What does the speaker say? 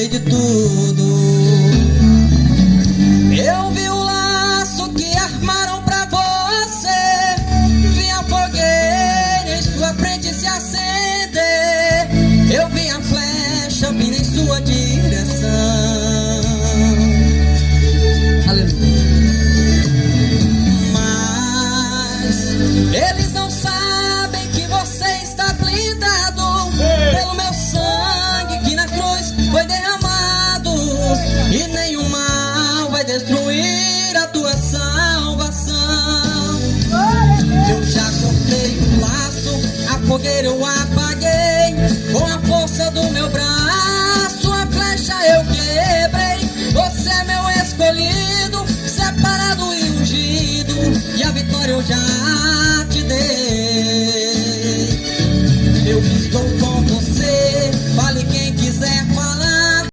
de tudo. Eu vi o laço que armaram pra você, vi a fogueira em sua frente se acender, eu vi a flecha vindo em sua direção. Aleluia. Mas eles não sabem que você está blindado pelo meu sangue que na cruz foi derramado, e nenhum mal vai destruir a tua salvação. Eu já cortei o laço, a fogueira eu apaguei, com a força do meu braço a flecha eu quebrei. Você é meu escolhido, separado e ungido, e a vitória eu já